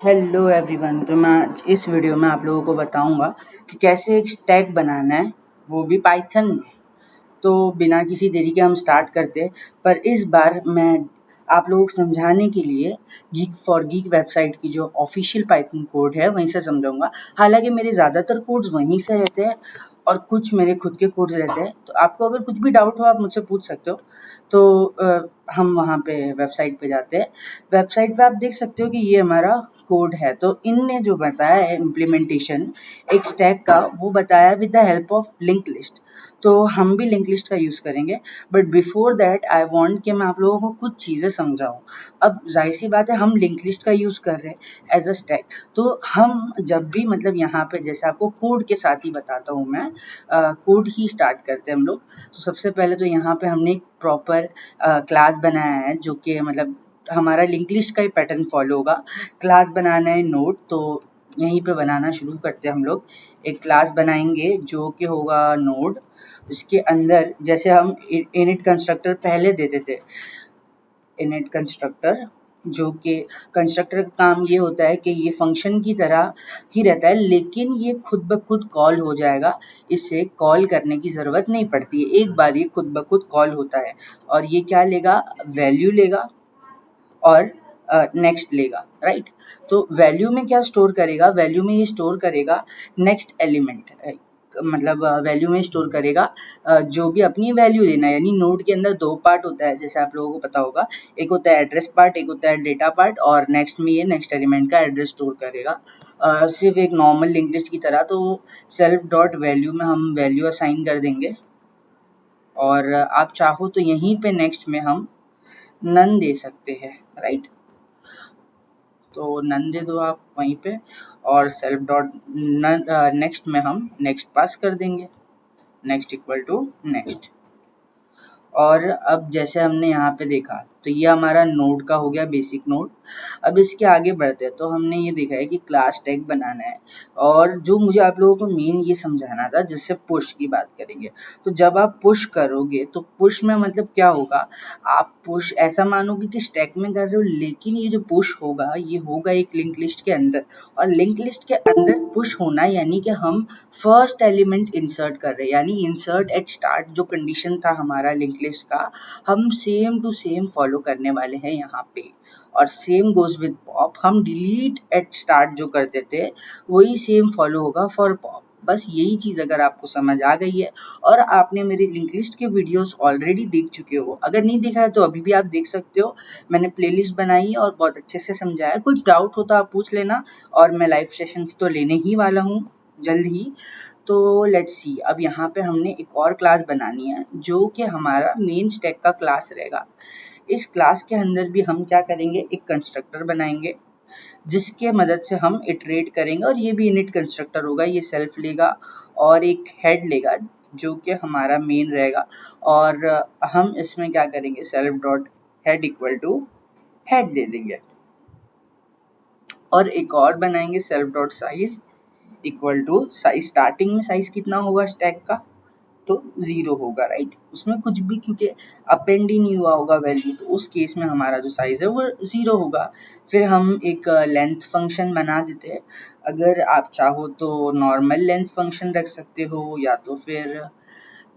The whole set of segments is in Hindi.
Hello everyone. तो मैं आज इस वीडियो में आप लोगों को बताऊंगा कि कैसे एक स्टैक बनाना है, वो भी पाइथन में। तो बिना किसी देरी के हम स्टार्ट करते हैं। पर इस बार मैं आप लोगों को समझाने के लिए गीक फॉर गीक वेबसाइट की जो ऑफिशियल पाइथन कोड है वहीं से समझाऊंगा। हालांकि मेरे ज़्यादातर कोड्स वहीं से रहते हैं और कुछ मेरे खुद के कोड्स रहते हैं। तो आपको अगर कुछ भी डाउट हो आप मुझसे पूछ सकते हो। तो हम वहाँ पे वेबसाइट पे जाते हैं। वेबसाइट पे आप देख सकते हो कि ये हमारा कोड है। तो इनने जो बताया है इम्प्लीमेंटेशन एक स्टैक का, वो बताया with the help of link list. तो हम भी लिंक लिस्ट का यूज़ करेंगे। But before that I want कि मैं आप लोगों को कुछ चीज़ें समझाऊँ। अब ज़ाहिर सी बात है, हम लिंक लिस्ट का यूज़ कर रहे हैं एज अ स्टैक। तो हम जब भी मतलब यहाँ पे जैसे आपको कोड के साथ ही बताता हूँ मैं, कोड ही स्टार्ट करते हैं हम लोग। तो सबसे पहले तो यहाँ पे हमने एक प्रॉपर क्लास बनाया है जो कि मतलब हमारा लिंक लिस्ट का ही पैटर्न फॉलो होगा। क्लास बनाना है नोड, तो यहीं पे बनाना शुरू करते हैं हम लोग। एक क्लास बनाएंगे जो कि होगा नोड। उसके अंदर जैसे हम इनिट कंस्ट्रक्टर पहले देते थे, इनिट कंस्ट्रक्टर, जो कि कंस्ट्रक्टर का काम ये होता है कि ये फंक्शन की तरह ही रहता है, लेकिन ये खुद ब खुद कॉल हो जाएगा। इसे कॉल करने की ज़रूरत नहीं पड़ती है, एक बार ये खुद ब खुद कॉल होता है। और ये क्या लेगा, वैल्यू लेगा और नेक्स्ट लेगा, राइट। तो वैल्यू में क्या स्टोर करेगा, वैल्यू में ये स्टोर करेगा नेक्स्ट एलिमेंट। मतलब वैल्यू में स्टोर करेगा जो भी अपनी वैल्यू देना है। यानी नोड के अंदर दो पार्ट होता है, जैसे आप लोगों को पता होगा। एक होता है एड्रेस पार्ट, एक होता है डेटा पार्ट। और नेक्स्ट में ये नेक्स्ट एलिमेंट का एड्रेस स्टोर करेगा, सिर्फ एक नॉर्मल लिंक लिस्ट की तरह। तो सेल्फ डॉट वैल्यू में हम वैल्यू असाइन कर देंगे। और आप चाहो तो यहीं पे नेक्स्ट में हम नन दे सकते हैं, राइट। तो नन दे दो आप वहीं पे। और सेल्फ डॉट नेक्स्ट में हम नेक्स्ट पास कर देंगे, नेक्स्ट इक्वल टू नेक्स्ट। और अब जैसे हमने यहाँ पे देखा, तो ये हमारा नोड का हो गया, बेसिक नोड। अब इसके आगे बढ़ते हैं। तो हमने ये देखा है कि क्लास टैग बनाना है। और जो मुझे आप लोगों को मेन ये समझाना था, जिससे पुश की बात करेंगे। तो जब आप पुश करोगे तो पुश में मतलब क्या होगा, आप पुश ऐसा मानोगे कि स्टैक में कर रहे हो, लेकिन ये जो पुश होगा ये होगा एक लिंक लिस्ट के अंदर। और लिंक लिस्ट के अंदर पुश होना यानी कि हम फर्स्ट एलिमेंट इंसर्ट कर रहे हैं। यानी इंसर्ट एट स्टार्ट जो कंडीशन था हमारा लिंक लिस्ट का, हम सेम टू सेम फॉलो करने वाले हैं यहाँ पे। और सेम गोज विद पॉप, हम डिलीट एट स्टार्ट जो करते थे वही सेम फॉलो होगा फॉर पॉप। बस यही चीज अगर आपको समझ आ गई है और आपने मेरी लिंक लिस्ट के वीडियोस ऑलरेडी देख चुके हो, अगर नहीं देखा है तो अभी भी आप देख सकते हो। मैंने प्लेलिस्ट बनाई है और बहुत अच्छे से समझाया है। कुछ डाउट हो तो आप पूछ लेना। और मैं लाइव सेशंस तो लेने ही वाला हूँ जल्द ही। तो लेट्स सी, अब यहाँ पे हमने एक और क्लास बनानी है जो कि हमारा मेन स्टैक का क्लास रहेगा। इस क्लास के अंदर भी हम क्या करेंगे, एक कंस्ट्रक्टर बनाएंगे जिसके मदद से हम इटरेट करेंगे। और ये भी इनिट कंस्ट्रक्टर होगा, ये सेल्फ लेगा और एक हेड लेगा जो कि हमारा मेन रहेगा। और हम इसमें क्या करेंगे, self dot head equal to head दे देंगे। और एक और बनाएंगे self dot size equal to size. Starting में साइज कितना होगा स्टैक का, तो 0 होगा, राइट। उसमें कुछ भी क्योंकि अपेंड ही नहीं हुआ होगा वैल्यू, तो उस केस में हमारा जो साइज है वो 0 होगा। फिर हम एक लेंथ फंक्शन बना देते हैं। अगर आप चाहो तो नॉर्मल लेंथ फंक्शन रख सकते हो, या तो फिर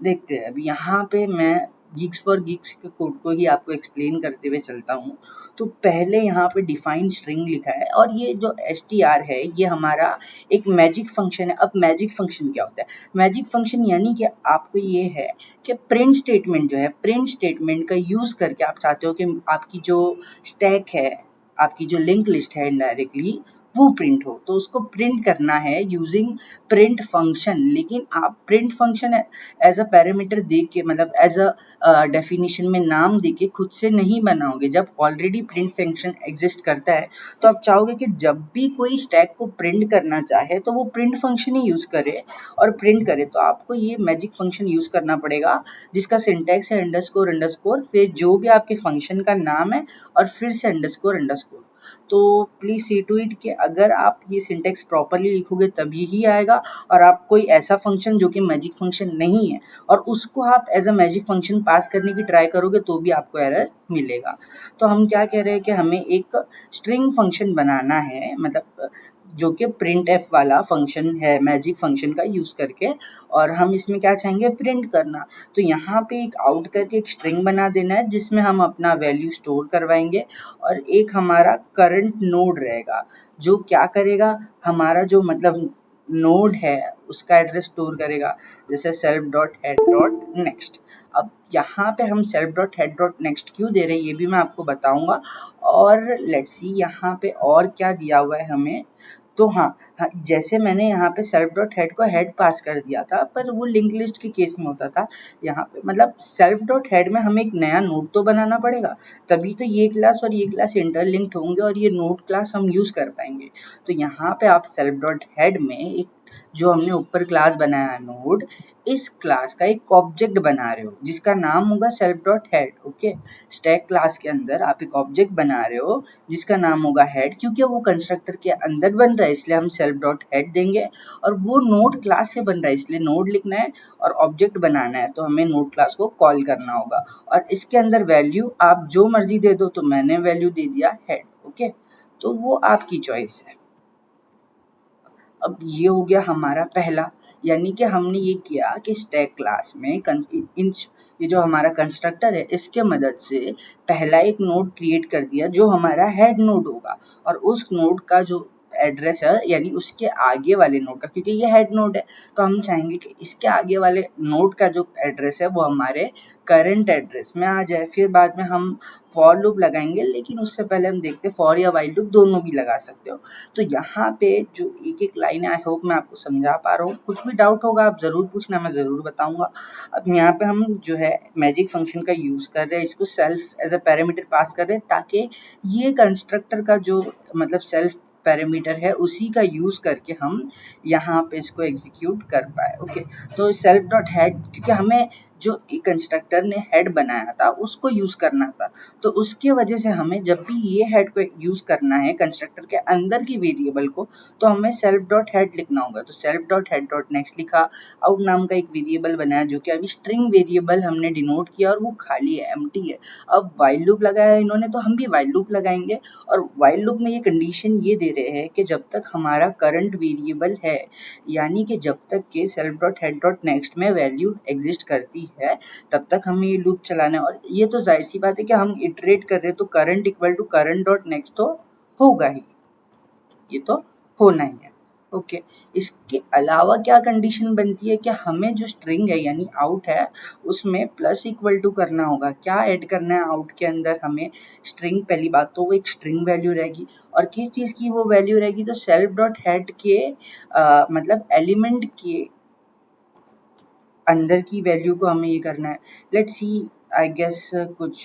देखते हैं। अभी यहाँ पे मैं गीक्स फॉर गीक्स के कोड को ही आपको एक्सप्लेन करते हुए चलता हूँ। तो पहले यहाँ पे डिफाइन स्ट्रिंग लिखा है और ये जो str है ये हमारा एक मैजिक फंक्शन है। अब मैजिक फंक्शन क्या होता है, मैजिक फंक्शन यानी कि आपको ये है कि प्रिंट स्टेटमेंट जो है, प्रिंट स्टेटमेंट का यूज करके आप चाहते हो कि आपकी जो स्टैक है, आपकी जो लिंक लिस्ट है इनडायरेक्टली वो प्रिंट हो। तो उसको प्रिंट करना है यूजिंग प्रिंट फंक्शन। लेकिन आप print function as a parameter दे के, मतलब एज अ डेफिनेशन में नाम दे के खुद से नहीं बनाओगे। जब ऑलरेडी प्रिंट फंक्शन एग्जिस्ट करता है तो आप चाहोगे कि जब भी कोई स्टैक को प्रिंट करना चाहे तो वो प्रिंट फंक्शन ही यूज करे और प्रिंट करे। तो आपको ये मैजिक फंक्शन यूज करना पड़ेगा जिसका सिंटैक्स है अंडरस्कोर अंडरस्कोर, फिर जो भी आपके फंक्शन का नाम है और फिर से अंडरस्कोर अंडरस्कोर। तो प्लीज़ सी टू इट कि अगर आप ये सिंटेक्स प्रॉपरली लिखोगे तभी ही आएगा, और आप कोई ऐसा फंक्शन जो कि मैजिक फंक्शन नहीं है और उसको आप एज अ मैजिक फंक्शन पास करने की ट्राई करोगे तो भी आपको एरर मिलेगा। तो हम क्या कह रहे हैं कि हमें एक स्ट्रिंग फंक्शन बनाना है, मतलब जो कि प्रिंट एफ वाला फंक्शन है मैजिक फंक्शन का यूज करके, और हम इसमें क्या चाहेंगे प्रिंट करना। तो यहाँ पे एक आउट करके एक स्ट्रिंग बना देना है जिसमें हम अपना वैल्यू स्टोर करवाएंगे, और एक हमारा करंट नोड रहेगा जो क्या करेगा, हमारा जो मतलब नोड है उसका एड्रेस स्टोर करेगा, जैसे self dot head dot next. अब यहाँ पे हम self dot head dot next क्यों दे रहे हैं ये भी मैं आपको बताऊंगा। और लेट्स सी यहाँ पे और क्या दिया हुआ है हमें। तो हाँ, जैसे मैंने यहाँ पे सेल्फ डॉट हेड को हेड पास कर दिया था, पर वो लिंक लिस्ट के केस में होता था। यहाँ पे मतलब सेल्फ डॉट हेड में हमें एक नया नोड तो बनाना पड़ेगा, तभी तो ये क्लास और ये क्लास इंटरलिंक्ड होंगे और ये नोड क्लास हम यूज कर पाएंगे। तो यहाँ पे आप सेल्फ डॉट हेड में एक जो हमने ऊपर क्लास बनाया नोड, इस क्लास का एक ऑब्जेक्ट बना रहे हो जिसका नाम होगा self dot head. Okay, stack class के अंदर आप एक ऑब्जेक्ट बना रहे हो जिसका नाम होगा हेड, क्योंकि वो कंस्ट्रक्टर के अंदर बन रहा है इसलिए हम सेल्फ डॉट हेड देंगे, और वो नोड क्लास से बन रहा है इसलिए नोड लिखना है और ऑब्जेक्ट बनाना है, तो हमें नोड क्लास को कॉल करना होगा। और इसके अंदर वैल्यू आप जो मर्जी दे दो, तो मैंने वैल्यू दे दिया हेड। ओके, तो वो आपकी चॉइस है। अब ये हो गया हमारा पहला, यानी कि हमने ये किया कि स्टैक क्लास में ये जो हमारा कंस्ट्रक्टर है इसके मदद से पहला एक नोड क्रिएट कर दिया जो हमारा हेड नोड होगा, और उस नोड का जो एड्रेस है यानी उसके आगे वाले नोड का, क्योंकि ये हेड नोड है तो हम चाहेंगे कि इसके आगे वाले नोड का जो एड्रेस है वो हमारे करंट एड्रेस में आ जाए। फिर बाद में हम फॉर लूप लगाएंगे, लेकिन उससे पहले हम देखते हैं फॉर या वाइल लूप दोनों भी लगा सकते हो। तो यहाँ पे जो एक एक लाइन है आई होप मैं आपको समझा पा रहा हूँ, कुछ भी डाउट होगा आप जरूर पूछना, मैं जरूर बताऊंगा। अब यहाँ पे हम जो है मैजिक फंक्शन का यूज कर रहे हैं, इसको self as a parameter pass कर रहे हैं ताकि ये कंस्ट्रक्टर का जो मतलब सेल्फ पैरामीटर है उसी का यूज करके हम यहाँ पे इसको एग्जीक्यूट कर पाए। ओके, तो सेल्फ डॉट हेड, क्योंकि हमें जो कंस्ट्रक्टर ने हेड बनाया था उसको यूज करना था, तो उसके वजह से हमें जब भी ये हेड को यूज करना है कंस्ट्रक्टर के अंदर की वेरिएबल को, तो हमें सेल्फ डॉट हेड लिखना होगा। तो self dot head dot next लिखा, आउट नाम का एक वेरिएबल बनाया जो कि अभी स्ट्रिंग वेरिएबल हमने डिनोट किया और वो खाली है, एम्प्टी है। अब वाइल लूप लगाया इन्होंने तो हम भी वाइल लूप लगाएंगे, और वाइल लूप में ये कंडीशन ये दे रहे हैं कि जब तक हमारा करंट वेरिएबल है, यानी कि जब तक के self dot head dot next में वैल्यू एग्जिस्ट करती है तब तक हमें ये लूप चलाना है। और ये तो जाहिर सी बात है कि हम इटरेट कर रहे हैं तो current equal to current dot next तो होगा ही, ये तो होना ही है। ओके, इसके अलावा क्या कंडीशन बनती है कि हमें जो स्ट्रिंग है यानी आउट है उसमें प्लस इक्वल टू करना होगा। क्या ऐड करना है आउट के अंदर हमें? स्ट्रिंग, पहली बात तो वो एक स्ट्रिंग वैल्यू रहेगी, और किस चीज की वो वैल्यू रहेगी, तो सेल्फ डॉट हेड के मतलब एलिमेंट के अंदर की वैल्यू को हमें ये करना है। लेट्स सी, आई गेस कुछ,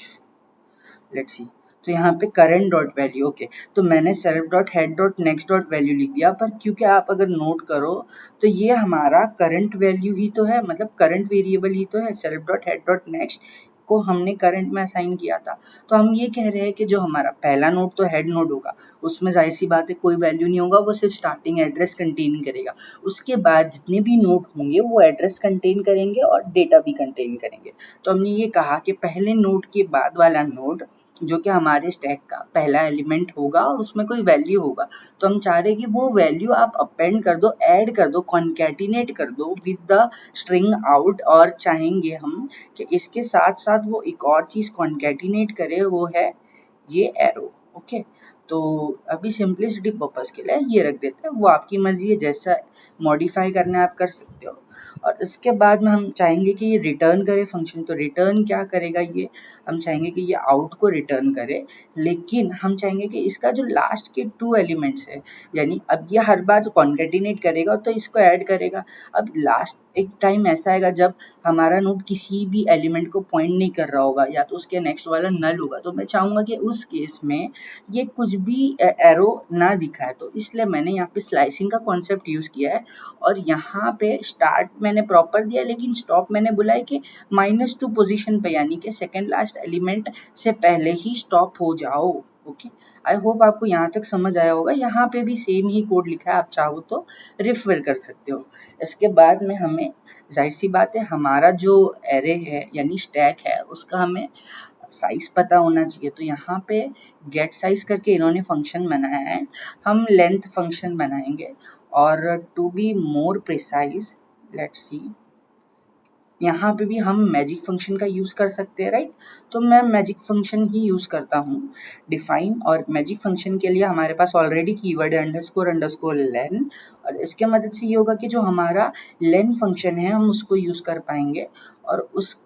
लेट्स सी, तो यहाँ पे करंट डॉट वैल्यू। ओके, तो मैंने self dot head dot next dot value लिख दिया, पर क्योंकि आप अगर नोट करो तो ये हमारा करंट वैल्यू ही तो है, मतलब करंट वेरिएबल ही तो है। Self dot head dot next को हमने करंट में असाइन किया था, तो हम ये कह रहे हैं कि जो हमारा पहला नोड तो हेड नोड होगा उसमें जाहिर सी बात है कोई वैल्यू नहीं होगा, वो सिर्फ स्टार्टिंग एड्रेस कंटेन करेगा। उसके बाद जितने भी नोड होंगे वो एड्रेस कंटेन करेंगे और डेटा भी कंटेन करेंगे। तो हमने ये कहा कि पहले नोड के बाद वाला नोड जो कि हमारे स्टैक का पहला एलिमेंट होगा और उसमें कोई वैल्यू होगा, तो हम चाह रहे हैं कि वो वैल्यू आप अपेंड कर दो, ऐड कर दो, कॉन्कैटिनेट कर दो विद द स्ट्रिंग आउट, और चाहेंगे हम कि इसके साथ साथ वो एक और चीज कॉन्कैटिनेट करे, वो है ये एरो। ओके, तो अभी सिंपलिसिटी पर्पस के लिए ये रख देते हैं, वो आपकी मर्जी है, जैसा मॉडिफाई करना है आप कर सकते हो। और इसके बाद में हम चाहेंगे कि ये रिटर्न करे फंक्शन, तो रिटर्न क्या करेगा ये, हम चाहेंगे कि ये आउट को रिटर्न करे, लेकिन हम चाहेंगे कि इसका जो लास्ट के 2 एलिमेंट्स है, यानी अब ये हर बार कॉन्कैटिनेट करेगा तो इसको ऐड करेगा। अब लास्ट एक टाइम ऐसा आएगा जब हमारा नोड किसी भी एलिमेंट को पॉइंट नहीं कर रहा होगा या तो उसके नेक्स्ट वाला नल होगा, तो मैं चाहूंगा कि उस केस में ये कुछ भी एरो ना दिखाए, तो इसलिए मैंने यहाँ पे स्लाइसिंग का कॉन्सेप्ट यूज किया है। और यहाँ पे स्टार्ट मैंने प्रॉपर दिया, लेकिन स्टॉप मैंने बोला है कि -2 पोजीशन पे, यानी कि सेकंड लास्ट एलिमेंट से पहले ही स्टॉप हो जाओ। ओके, आई होप आपको यहाँ तक समझ आया होगा। यहाँ पे भी सेम ही कोड लिखा है, आप चाहो तो रेफर कर सकते हो। इसके बाद में हमें जाहिर सी बात है हमारा जो एरे है यानी स्टैक है उसका हमें साइज पता होना चाहिए। तो यहाँ पे गेट साइज करके इन्होंने फंक्शन बनाया है, हम लेंथ फंक्शन बनाएंगे। और to be more precise let's see, यहाँ पे भी हम मैजिक फंक्शन का यूज़ कर सकते हैं, राइट। तो मैं मैजिक फंक्शन ही यूज़ करता हूँ डिफाइन। और मैजिक फंक्शन के लिए हमारे पास ऑलरेडी कीवर्ड है अंडरस्कोर लेन, और इसके मदद से ये होगा कि जो हमारा लेन फंक्शन है हम उसको यूज़ कर पाएंगे, और उस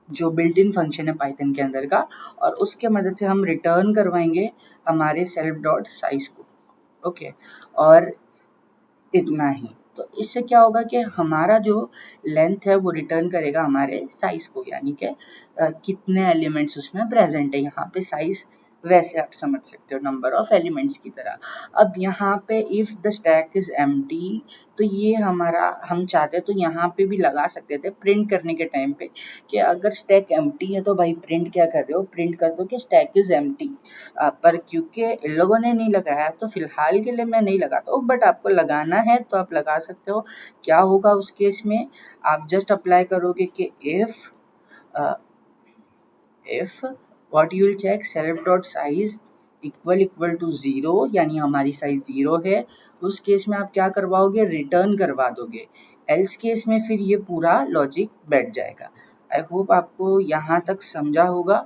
जो बिल्ट इन फंक्शन है पाइथन के अंदर का, और उसके मदद से हम रिटर्न करवाएंगे हमारे सेल्फ डॉट साइज को। ओके, और इतना ही। तो इससे क्या होगा कि हमारा जो लेंथ है वो रिटर्न करेगा हमारे साइज को, यानी कि कितने एलिमेंट्स उसमें प्रेजेंट है। यहाँ पे साइज वैसे आप समझ सकते हो नंबर ऑफ एलिमेंट्स की तरह। अब यहाँ पे if the stack is empty, तो ये हमारा हम चाहते तो यहाँ पे भी लगा सकते थे प्रिंट करने के टाइम पे कि अगर स्टैक एम्प्टी है तो भाई प्रिंट क्या कर रहे हो, प्रिंट कर दो कि स्टैक इज एम्प्टी। पर क्योंकि इन लोगों ने नहीं लगाया तो फिलहाल के लिए मैं नहीं लगाता हूँ, बट आपको लगाना है तो आप लगा सकते हो। क्या होगा उस केस में, आप जस्ट अप्लाई करोगे कि if what you will check self dot size equal to 0, यानी हमारी साइज 0 है, उस केस में आप क्या करवाओगे, रिटर्न करवा दोगे। एल्स केस में फिर ये पूरा लॉजिक बैठ जाएगा। आई होप आपको यहाँ तक समझा होगा।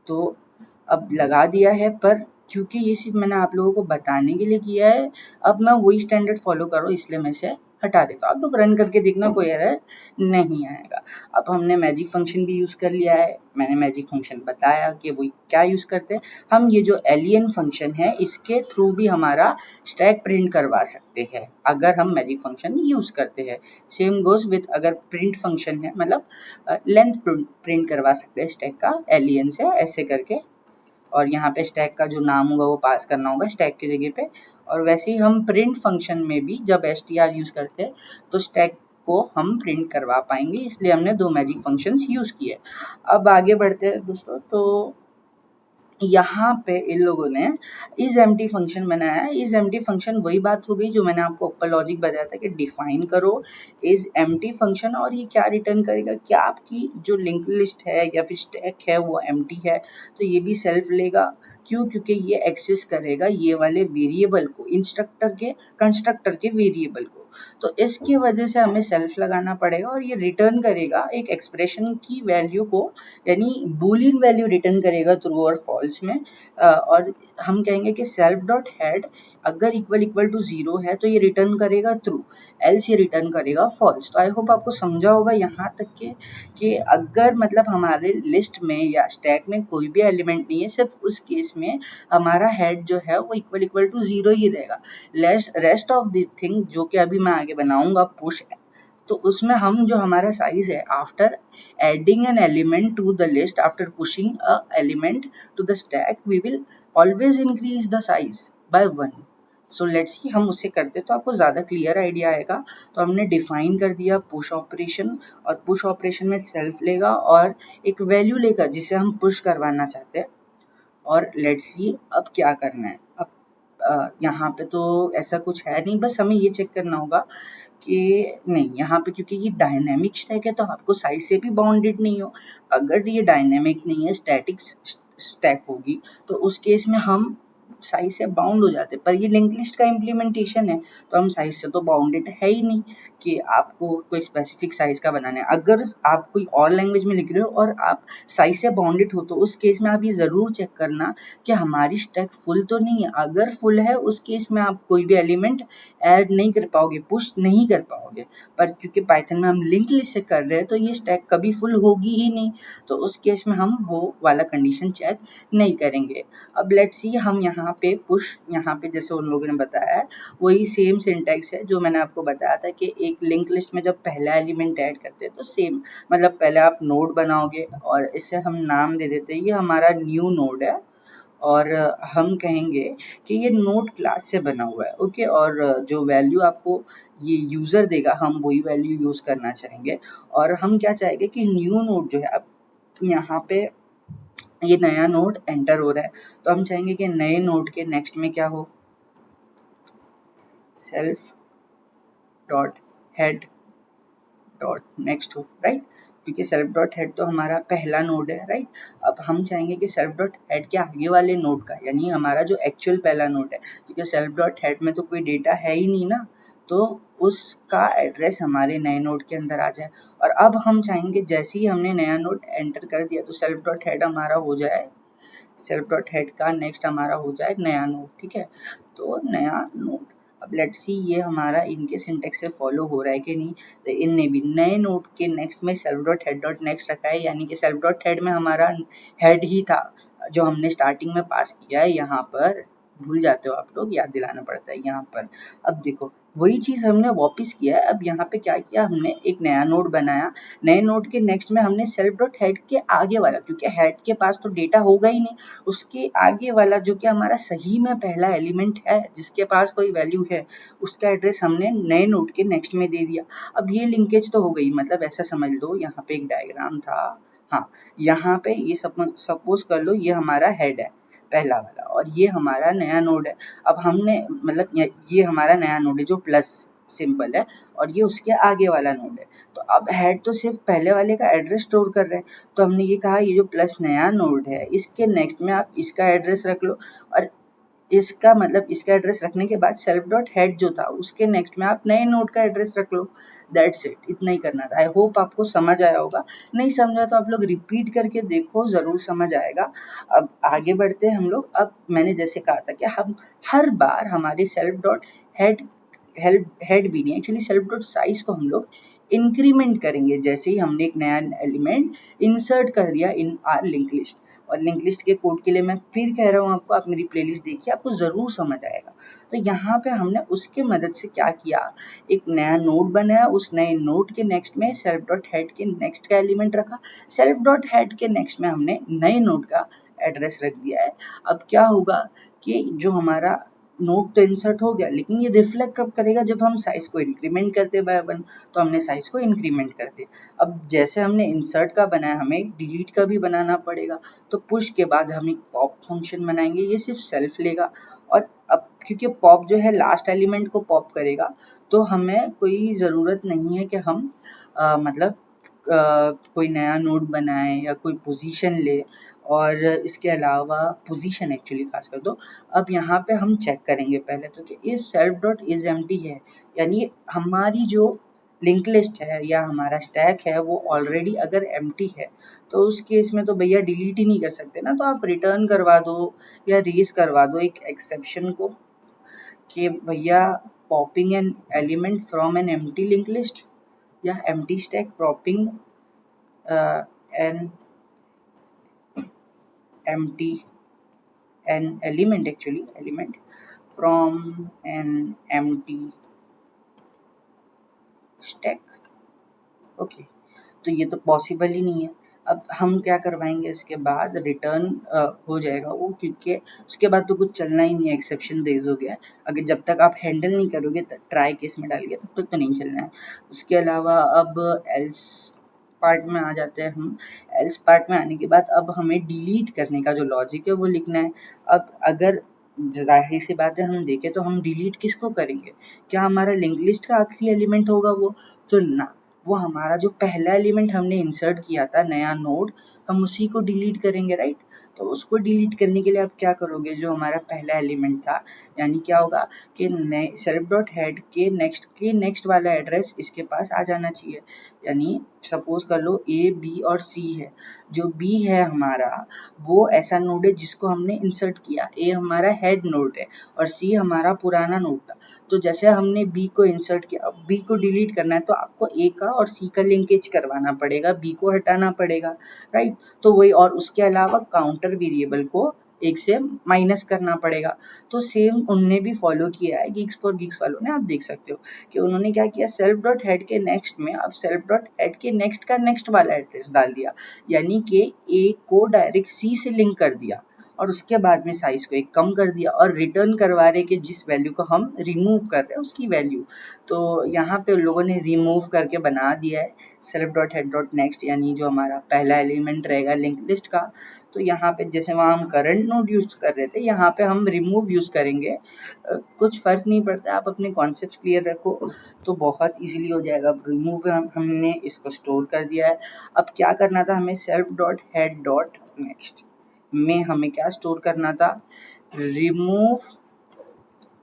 तो अब लगा दिया है, पर क्योंकि ये सिर्फ मैंने आप लोगों को बताने के लिए किया है, अब मैं वही स्टैंडर्ड फॉलो करो इसलिए मैं इसे हटा देता हूँ। आप लोग रन करके देखना, कोई एरर नहीं आएगा। अब हमने मैजिक फंक्शन भी यूज़ कर लिया है, मैंने मैजिक फंक्शन बताया कि वो क्या यूज़ करते हैं। हम ये जो एलियन फंक्शन है इसके थ्रू भी हमारा स्टैक प्रिंट करवा सकते हैं अगर हम मैजिक फंक्शन यूज़ करते हैं। सेम गोज विथ अगर प्रिंट फंक्शन है, मतलब लेंथ प्रिंट करवा सकते हैं स्टैक का एलियन से ऐसे करके, और यहाँ पे स्टैक का जो नाम होगा वो पास करना होगा स्टैक की जगह पे। और वैसे ही हम प्रिंट फंक्शन में भी जब str यूज़ करते हैं तो स्टैक को हम प्रिंट करवा पाएंगे, इसलिए हमने दो मैजिक फंक्शंस यूज़ किए। अब आगे बढ़ते हैं दोस्तों। तो यहाँ पे इन लोगों ने इज एम्प्टी फंक्शन बनाया है। इज एम्प्टी फंक्शन वही बात हो गई जो मैंने आपको ऊपर लॉजिक बताया था कि डिफाइन करो इज एम्प्टी फंक्शन, और ये क्या रिटर्न करेगा, क्या आपकी जो लिंक लिस्ट है या फिर स्टैक है वो एम्प्टी है, तो ये भी सेल्फ लेगा। क्यों, क्योंकि ये एक्सेस करेगा ये वाले वेरिएबल को, कंस्ट्रक्टर के वेरिएबल को। तो इसकी वजह से हमें सेल्फ लगाना पड़ेगा, और ये रिटर्न करेगा एक एक्सप्रेशन की वैल्यू को, यानी बूलियन वैल्यू रिटर्न करेगा ट्रू और फॉल्स में। और हम कहेंगे कि सेल्फ डॉट हेड अगर इक्वल टू 0 है तो ये रिटर्न करेगा ट्रू, एल्स ये रिटर्न करेगा फॉल्स। तो आई होप आपको समझा होगा यहाँ तक के कि अगर मतलब हमारे लिस्ट में या स्टैक में कोई भी एलिमेंट नहीं है, सिर्फ उस केस में हमारा हेड जो है वो इक्वल टू 0 ही रहेगा। रेस्ट ऑफ द थिंग जो कि अभी मैं आगे बनाऊंगा पुश, तो उसमें हम जो हमारा साइज है after adding an element to the list, after pushing a element to the stack, we will always increase the size by 1। So let's see हम उसे करते तो आपको ज़्यादा क्लियर आइडिया आएगा। तो हमने डिफाइन कर दिया पुश ऑपरेशन, और पुश ऑपरेशन में सेल्फ लेगा और एक वैल्यू लेगा जिसे हम पुश करवाना चाहते हैं। और लेट्स सी अब क्या करना है। अब यहाँ पे तो ऐसा कुछ है नहीं, बस हमें ये चेक करना होगा कि नहीं, यहाँ पे क्योंकि ये डायनेमिक स्टैक है तो आपको साइज से भी बाउंडेड नहीं हो। अगर ये डायनेमिक नहीं है, स्टैटिक स्टैक होगी, तो उस केस में हम साइज से बाउंड हो जाते। पर ये लिंक लिस्ट का इम्प्लीमेंटेशन है तो हम साइज से तो बाउंडेड है ही नहीं कि आपको कोई स्पेसिफिक साइज का बनाना है। अगर आप कोई और लैंग्वेज में लिख रहे हो और आप साइज से बाउंडेड हो तो उस केस में आप ये ज़रूर चेक करना कि हमारी स्टैक फुल तो नहीं है। अगर फुल है उस केस में आप कोई भी एलिमेंट ऐड नहीं कर पाओगे, पुश नहीं कर पाओगे। पर क्योंकि पाइथन में हम लिंक लिस्ट से कर रहे हैं तो ये स्टैक कभी फुल होगी ही नहीं, तो उस केस में हम वो वाला कंडीशन चेक नहीं करेंगे। अब लेट्स सी हम यहाँ पे पुश, यहाँ पे जैसे उन लोगों ने बताया है वही सेम सिंटैक्स है जो मैंने आपको बताया था कि एक लिंक लिस्ट में जब पहला एलिमेंट ऐड करते हैं तो सेम, मतलब पहले आप नोड बनाओगे और इसे हम नाम दे देते हैं ये हमारा न्यू नोड है, और हम कहेंगे कि ये नोड क्लास से बना हुआ है। ओके, और जो वैल्यू आपको ये यूज़र देगा हम वही वैल्यू यूज़ करना चाहेंगे। और हम क्या चाहेंगे कि न्यू नोड जो है, अब यहाँ पे ये नया नोड एंटर हो रहा है, तो हम चाहेंगे कि नए नोड के नेक्स्ट में क्या हो, self dot head dot next हो, राइट, क्योंकि सेल्फ डॉट हेड तो हमारा पहला नोड है, राइट। अब हम चाहेंगे कि सेल्फ डॉट हेड के आगे वाले नोड का, यानी हमारा जो एक्चुअल पहला नोड है, क्योंकि सेल्फ डॉट हेड में तो कोई डेटा है ही नहीं ना, तो उसका एड्रेस हमारे नए नोड के अंदर आ जाए। और अब हम चाहेंगे जैसे ही हमने नया नोड एंटर कर दिया तो सेल्फ डॉट हेड हमारा हो जाए, सेल्फ डॉट हेड का नेक्स्ट हमारा हो जाए नया नोड, ठीक है। तो नया नोड, अब लेट्स सी ये हमारा इनके सिंटेक्स से फॉलो हो रहा है कि नहीं। तो इनने भी नए नोड के नेक्स्ट में self dot head dot next रखा है, यानी कि सेल्फ डॉट हेड में हमारा हेड ही था जो हमने स्टार्टिंग में पास किया है। यहाँ पर भूल जाते हो आप लोग, याद दिलाना पड़ता है यहाँ पर। अब देखो वही चीज हमने वापस किया है। अब यहाँ पे क्या किया हमने, एक नया नोड बनाया, नए नोड के नेक्स्ट में हमने सेल्फ डॉट हेड के आगे वाला, क्योंकि हेड के पास तो डेटा होगा ही नहीं, उसके आगे वाला जो कि हमारा सही में पहला एलिमेंट है जिसके पास कोई वैल्यू है, उसका एड्रेस हमने नए नोड के नेक्स्ट में दे दिया। अब ये लिंकेज तो हो गई, मतलब ऐसा समझ लो यहाँ पे एक डायग्राम था, हाँ यहाँ पे ये सपोज कर लो ये हमारा हेड है पहला वाला, और ये हमारा नया नोड है। अब हमने मतलब ये हमारा नया नोड है जो प्लस सिंबल है, और ये उसके आगे वाला नोड है। तो अब हेड तो सिर्फ पहले वाले का एड्रेस स्टोर कर रहा है, तो हमने ये कहा ये जो प्लस नया नोड है इसके नेक्स्ट में आप इसका एड्रेस रख लो, और इसका मतलब इसका एड्रेस रखने के बाद सेल्फ डॉट हेड जो था उसके नेक्स्ट में आप नए नोड का एड्रेस रख लो। दैट्स इट, इतना ही करना था। आई होप आपको समझ आया होगा, नहीं समझा तो आप लोग रिपीट करके देखो, जरूर समझ आएगा। अब आगे बढ़ते हैं हम लोग। अब मैंने जैसे कहा था कि हम हर बार हमारे सेल्फ डॉट हेड हेड भी नहीं, एक्चुअली सेल्फ डॉट साइज को हम लोग इंक्रीमेंट करेंगे जैसे ही हमने एक नया एलिमेंट इंसर्ट कर दिया इन आर लिंक लिस्ट। और लिंक लिस्ट के कोड के लिए मैं फिर कह रहा हूँ आपको, आप मेरी प्लेलिस्ट देखिए, आपको जरूर समझ आएगा। तो यहाँ पे हमने उसके मदद से क्या किया, एक नया नोड बनाया, उस नए नोड के नेक्स्ट में सेल्फ डॉट हेड के नेक्स्ट का एलिमेंट रखा, सेल्फ डॉट हेड के नेक्स्ट में हमने नए नोड का एड्रेस रख दिया है। अब क्या होगा कि जो हमारा नोड तो इंसर्ट हो गया, लेकिन ये रिफ्लेक्ट कब करेगा, जब हम साइज को इंक्रीमेंट करते बाय 1, तो हमने साइज को इंक्रीमेंट कर दिया। अब जैसे हमने इंसर्ट का बनाया, हमें डिलीट का भी बनाना पड़ेगा, तो पुश के बाद हम एक पॉप फंक्शन बनाएंगे, ये सिर्फ सेल्फ लेगा। और अब क्योंकि पॉप जो है लास्ट एलिमेंट को पॉप करेगा, तो हमें कोई ज़रूरत नहीं है कि हम मतलब कोई नया नोड बनाए या कोई पोजीशन ले। और इसके अलावा पोजीशन एक्चुअली खास कर दो। अब यहाँ पे हम चेक करेंगे पहले तो कि if self dot is empty है, यानी हमारी जो लिंक लिस्ट है या हमारा स्टैक है वो ऑलरेडी अगर एम्प्टी है, तो उस केस में तो भैया डिलीट ही नहीं कर सकते ना, तो आप रिटर्न करवा दो या रेज करवा दो एक एक्सेप्शन को कि भैया popping an element from an empty link list या empty stack popping an empty an element, actually element from an empty stack। Okay, तो ये तो पॉसिबल ही नहीं है। अब हम क्या करवाएंगे, इसके बाद रिटर्न हो जाएगा वो, क्योंकि उसके बाद तो कुछ चलना ही नहीं है, एक्सेप्शन रेज हो गया है। अगर जब तक आप हैंडल नहीं करोगे ट्राई केस में डाल के, तब तक तो नहीं चलना है। उसके अलावा अब एल्स पार्ट में आ जाते हैं हम। एल्स पार्ट में आने के बाद अब हमें डिलीट करने का जो लॉजिक है वो लिखना है। अब अगर जाहिर सी बात है हम देखें तो हम डिलीट किसको करेंगे, क्या हमारा लिंक लिस्ट का आखिरी एलिमेंट होगा वो, तो ना, वो हमारा जो पहला एलिमेंट हमने इंसर्ट किया था नया नोड, हम उसी को डिलीट करेंगे, राइट। तो उसको डिलीट करने के लिए आप क्या करोगे, जो हमारा पहला एलिमेंट था, यानी क्या होगा कि सेल्फ डॉट हेड के नेक्स्ट वाला एड्रेस इसके पास आ जाना चाहिए। यानी सपोज कर लो ए बी और सी है, जो बी है हमारा वो ऐसा नोड है जिसको हमने इंसर्ट किया, ए हमारा हेड नोड है और सी हमारा पुराना नोड था। तो जैसे हमने बी को इंसर्ट किया, अब बी को डिलीट करना है तो आपको ए का और सी का लिंकेज करवाना पड़ेगा, बी को हटाना पड़ेगा, राइट। तो वही, और उसके अलावा काउंटर वेरिएबल को एक से माइनस करना पड़ेगा। तो सेम उनने भी फॉलो किया है, गीक्स फॉर गीक्स वालों ने, आप देख सकते हो कि उन्होंने क्या किया, सेल्फ डॉट हेड के नेक्स्ट में अब सेल्फ डॉट हेड के नेक्स्ट का नेक्स्ट वाला एड्रेस डाल दिया, यानी कि ए को डायरेक्ट सी से लिंक कर दिया। और उसके बाद में साइज को एक कम कर दिया और रिटर्न करवा रहे कि जिस वैल्यू को हम रिमूव कर रहे हैं उसकी वैल्यू। तो यहाँ पे लोगों ने रिमूव करके बना दिया है self dot head dot next, यानी जो हमारा पहला एलिमेंट रहेगा लिंक लिस्ट का। तो यहाँ पे जैसे वहाँ हम करंट नोड यूज कर रहे थे, यहाँ पे हम रिमूव यूज करेंगे। कुछ फर्क नहीं पड़ता, आप अपने कॉन्सेप्ट क्लियर रखो तो बहुत इजीली हो जाएगा। रिमूव हमने इसको स्टोर कर दिया है। अब क्या करना था हमें, self dot head dot next में हमें क्या स्टोर करना था, रिमूव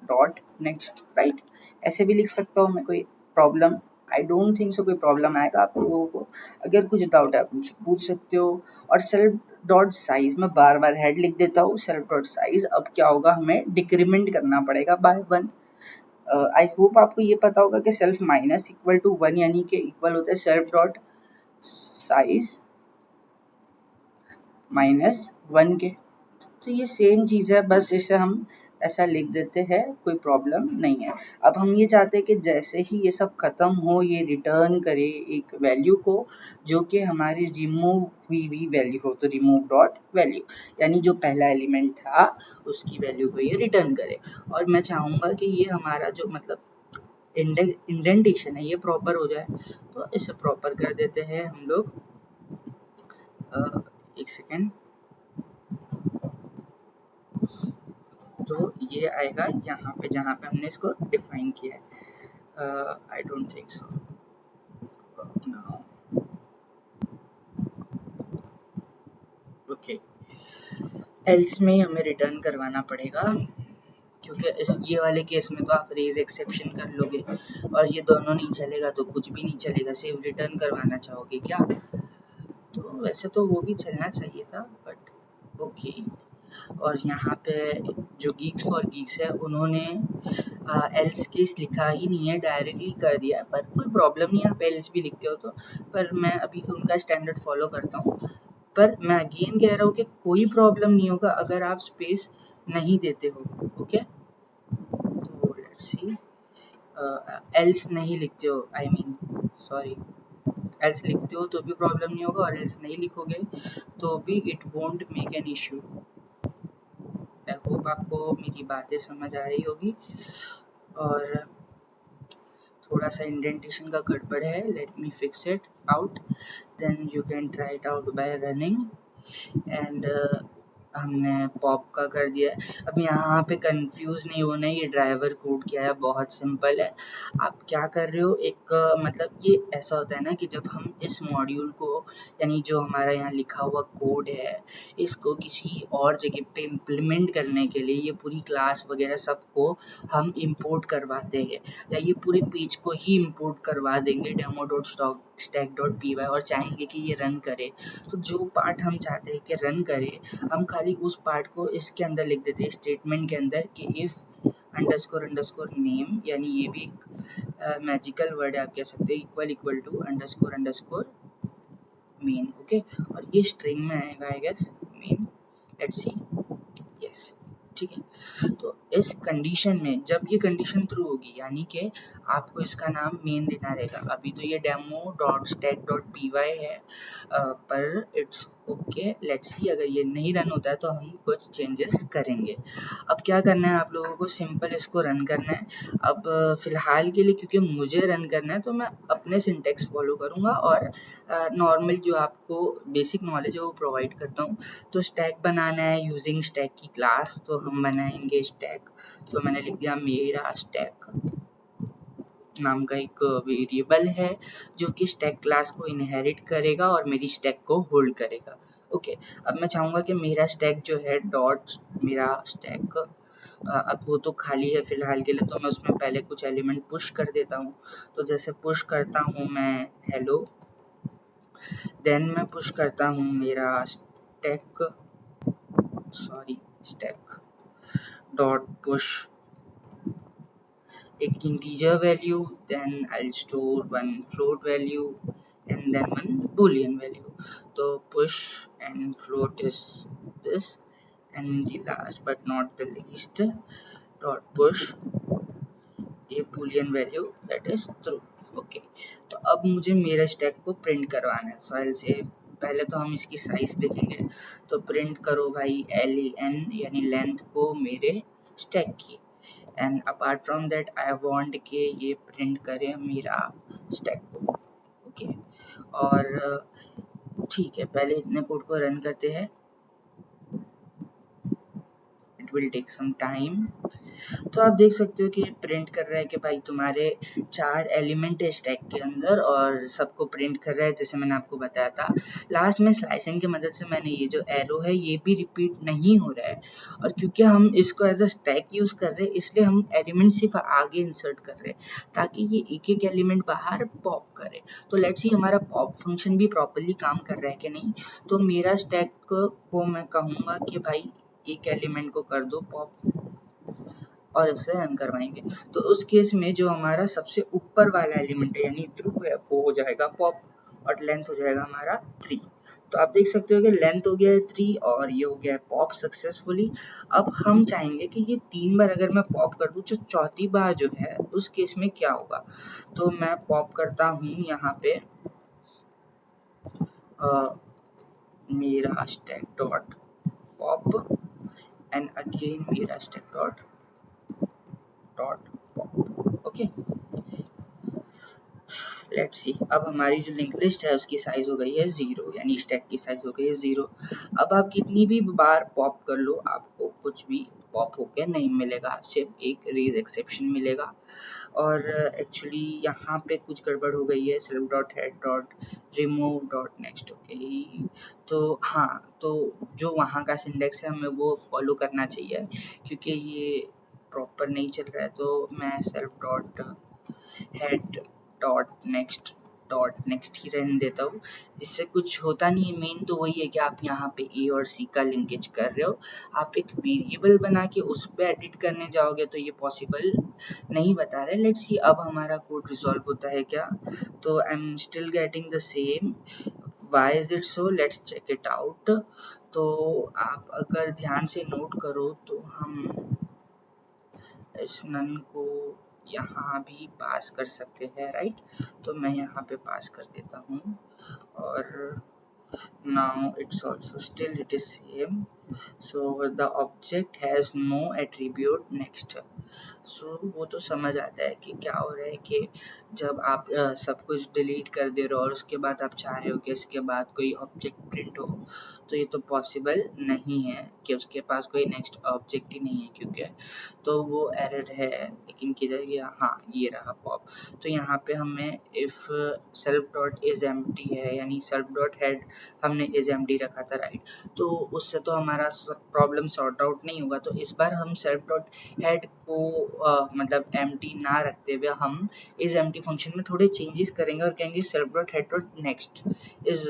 डॉट नेक्स्ट, राइट। ऐसे भी लिख सकता हूँ मैं, कोई problem I don't think so कोई प्रॉब्लम आएगा आप लोगों को। अगर कुछ डाउट है आप मुझसे पूछ सकते हो। और सेल्फ डॉट साइज में बार बार हेड लिख देता हूँ, सेल्फ डॉट साइज अब क्या होगा, हमें डिक्रीमेंट करना पड़ेगा बाय 1। आई होप आपको ये पता होगा कि सेल्फ माइनस इक्वल टू 1 यानी कि इक्वल होता है सेल्फ डॉट साइज माइनस 1 के। तो ये सेम चीज़ है, बस इसे हम ऐसा लिख देते हैं, कोई प्रॉब्लम नहीं है। अब हम ये चाहते हैं कि जैसे ही ये सब खत्म हो ये रिटर्न करे एक वैल्यू को जो कि हमारी रिमूव हुई हुई वैल्यू हो। तो रिमूव डॉट वैल्यू यानी जो पहला एलिमेंट था उसकी वैल्यू को ये रिटर्न करे। और मैं चाहूँगा कि ये हमारा जो मतलब इंडेंटेशन है ये प्रॉपर हो जाए, तो इसे प्रॉपर कर देते हैं हम लोग। एक सेकेंड, तो ये आएगा यहाँ पे जहाँ पे हमने इसको डिफाइन किया है। I don't think so now, okay. Else में हमें रिटर्न करवाना पड़ेगा क्योंकि इस ये वाले केस में तो आप रेज एक्सेप्शन कर लोगे और ये दोनों नहीं चलेगा तो कुछ भी नहीं चलेगा। सिर्फ रिटर्न करवाना चाहोगे क्या, तो वैसे तो वो भी चलना चाहिए था बट ओके। और यहाँ पे जो गीक्स फॉर गीक्स है उन्होंने एल्स केस लिखा ही नहीं है, डायरेक्टली कर दिया है। पर कोई प्रॉब्लम नहीं है, आप एल्स भी लिखते हो तो, पर मैं अभी उनका स्टैंडर्ड फॉलो करता हूँ। पर मैं अगेन कह रहा हूँ कि कोई प्रॉब्लम नहीं होगा अगर आप स्पेस नहीं देते हो, ओके। तो लेट्स सी, एल्स नहीं लिखते हो, आई मीन सॉरी, एल्स लिखते हो तो भी प्रॉब्लम नहीं होगा और एल्स नहीं लिखोगे तो भी it won't make an issue. I hope आपको मेरी बातें समझ आ रही होगी। और थोड़ा सा इंडेंटेशन का गड़बड़ है, let me fix it out, then you can try it out by running. And हमने पॉप का कर दिया है। अब यहाँ पे कंफ्यूज नहीं होना है, ये ड्राइवर कोड क्या है, बहुत सिंपल है। आप क्या कर रहे हो, एक मतलब ये ऐसा होता है ना कि जब हम इस मॉड्यूल को यानी जो हमारा यहाँ लिखा हुआ कोड है इसको किसी और जगह पे इम्प्लीमेंट करने के लिए ये पूरी क्लास वगैरह सबको हम इंपोर्ट करवाते हैं, या ये पूरे पेज को ही इंपोर्ट करवा देंगे demo.stack.py और चाहेंगे कि ये रन करे। तो जो पार्ट हम चाहते हैं कि रन करे हम खाली उस पार्ट को इसके अंदर लिख देते हैं स्टेटमेंट के अंदर कि इफ अंडरस्कोर अंडरस्कोर नेम, यानी ये भी एक मैजिकल वर्ड है आप कह सकते हैं, equal equal to underscore underscore main, okay. और ये स्ट्रिंग में आएगा I guess main, let's see, yes ठीक है। तो इस कंडीशन में जब ये कंडीशन ट्रू होगी यानी कि आपको इसका नाम मेन देना रहेगा। अभी तो ये demo.stack.py है पर इट्स ओके, लेट्स सी अगर ये नहीं रन होता है तो हम कुछ चेंजेस करेंगे। अब क्या करना है आप लोगों को, सिंपल इसको रन करना है। अब फिलहाल के लिए क्योंकि मुझे रन करना है तो मैं अपने सिंटेक्स फॉलो करूँगा और नॉर्मल जो आपको बेसिक नॉलेज है वो प्रोवाइड करता हूँ। तो स्टैक बनाना है यूजिंग स्टैक की क्लास, तो हम बनाएंगे स्टैक। तो मैंने लिख दिया मेरा स्टैक नाम का एक वेरिएबल है जो कि स्टैक क्लास को इनहेरिट करेगा और मेरी स्टैक को होल्ड करेगा, ओके। अब मैं चाहूँगा कि मेरा स्टैक जो है डॉट मेरा स्टैक, अब वो तो खाली है फिलहाल के लिए, तो मैं उसमें पहले कुछ एलिमेंट पुश कर देता हूँ। तो जैसे पुश करता हूँ मैं हेलो, देन मैं पुश करता हूँ मेरा stack, sorry stack dot push एक integer value, then I'll store one float value and then one boolean value. So push and float is this, and the last but not the least dot push a boolean value that is true, okay। तो अब मुझे मेरे स्टैक को प्रिंट करवाना है, so I'll say पहले तो हम इसकी साइज देखेंगे। तो प्रिंट करो भाई len यानी लेंथ को मेरे स्टैक की, and apart from that I want के ये प्रिंट करे मेरा स्टैक को। ओके, और ठीक है, पहले इतने कोड को रन करते हैं, it will take some time. तो आप देख सकते हो कि प्रिंट कर रहा है कि भाई तुम्हारे 4 एलिमेंट है स्टैक के अंदर और सबको प्रिंट कर रहा है, जैसे मैंने आपको बताया था। लास्ट में स्लाइसिंग की मदद से मैंने ये जो एरो है ये भी रिपीट नहीं हो रहा है, और क्योंकि हम इसको एज अ स्टैक यूज कर रहे हैं इसलिए हम एलिमेंट सिर्फ आगे इंसर्ट कर रहे हैं ताकि ये एक एक एलिमेंट बाहर पॉप करे। तो लेट्स सी हमारा पॉप फंक्शन भी प्रॉपरली काम कर रहा है कि नहीं। तो मेरा स्टैक को मैं कहूँगा कि भाई एक एलिमेंट को कर दो पॉप और इसे रन करवाएंगे। तो उस केस में जो हमारा सबसे ऊपर वाला एलिमेंट है यानी ट्रू है वो हो जाएगा पॉप और लेंथ हो जाएगा हमारा 3। तो आप देख सकते हो कि लेंथ हो गया है 3 और ये हो गया है पॉप सक्सेसफुली। अब हम चाहेंगे कि ये 3 बार अगर मैं पॉप कर दूं, जो चौथी बार जो है उस केस में क्या होगा। तो मैं पॉप करता हूँ यहाँ पे मेरा stack dot pop and again मेरा stack dot pop. Okay, let's see. अब हमारी जो लिंक लिस्ट है उसकी साइज हो गई है 0, यानी स्टैक की साइज हो गई है 0। अब आप कितनी भी बार पॉप कर लो आपको कुछ भी पॉप होके नहीं मिलेगा, सिर्फ एक रेज एक्सेप्शन मिलेगा। और एक्चुअली यहाँ पे कुछ गड़बड़ हो गई है, self dot head dot remove dot next. Okay, तो हाँ, तो जो वहाँ का सिंडेक्स है हमें वो फॉलो करना चाहिए क्योंकि ये प्रॉपर नहीं चल रहा है। तो मैं self dot head dot next ही रहने देता हूँ, इससे कुछ होता नहीं है। मेन तो वही है कि आप यहाँ पे ए और सी का लिंकेज कर रहे हो, आप एक वेरिएबल बना के उस पर एडिट करने जाओगे तो ये पॉसिबल नहीं बता रहे। लेट्स सी अब हमारा कोड रिजॉल्व होता है क्या। तो I am still getting the same, why is it so, let's check it out. तो आप अगर ध्यान से नोट करो तो हम इस नन को यहाँ भी पास कर सकते हैं, राइट। तो मैं यहाँ पे पास कर देता हूँ और now it's also still it is same, so the object has no attribute next। सो वो तो समझ आता है कि क्या हो रहा है कि जब आप सब कुछ डिलीट कर दे रहे हो और उसके बाद आप चाह रहे हो कि इसके बाद कोई ऑब्जेक्ट प्रिंट हो, तो ये तो पॉसिबल नहीं है कि उसके पास कोई नेक्स्ट ऑब्जेक्ट ही नहीं है क्योंकि, तो वो एरर है। लेकिन किधर गया, हाँ ये रहा पॉप। तो यहाँ पे हमें if self dot is empty है यानी सेल्फ डॉट हेड हमने इज एम्प्टी रखा था, राइट। तो उससे तो हमारा प्रॉब्लम सॉर्ट आउट नहीं होगा। तो इस बार हम सेल्फ डॉट हेड को मतलब एम्प्टी ना रखते हुए हम इज एम्प्टी फंक्शन में थोड़े चेंजेस करेंगे और कहेंगे self dot head dot next is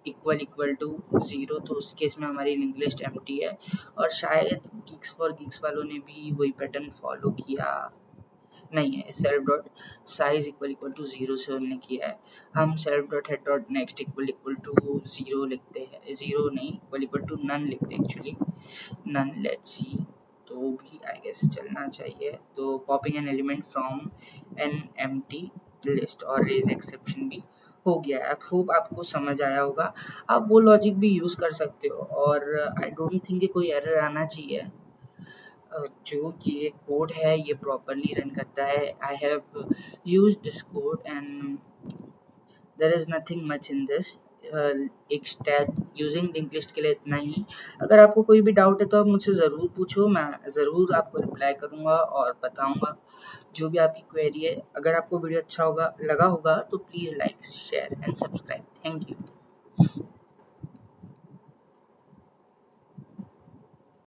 equal to 0। तो उस केस में हमारी लिंक लिस्ट एम्प्टी है। और शायद गीक्स फॉर गीक्स वालों ने भी वही पैटर्न फॉलो किया नहीं है, self dot size equal to 0 से हमने किया है। हम self dot head dot next equal to 0 लिखते हैं, 0 नहीं इक्वल टू नन लिखते हैं एक्चुअली, नन। लेट्स सी, तो भी आई गेस चलना चाहिए। तो popping an element from an empty list और रेज एक्सेप्शन भी हो गया है। आई होप आपको समझ आया होगा, आप वो लॉजिक भी यूज कर सकते हो और आई डोंट थिंक कि कोई एरर आना चाहिए। जो ये कोड है ये प्रॉपरली रन करता है। I have used this code and there is nothing much in this. एक स्टैक यूजिंग लिंक लिस्ट के लिए इतना ही। अगर आपको कोई भी डाउट है तो आप मुझसे ज़रूर पूछो, मैं ज़रूर आपको रिप्लाई करूँगा और बताऊँगा जो भी आपकी क्वेरी है। अगर आपको वीडियो अच्छा लगा होगा तो please like share and subscribe. Thank you.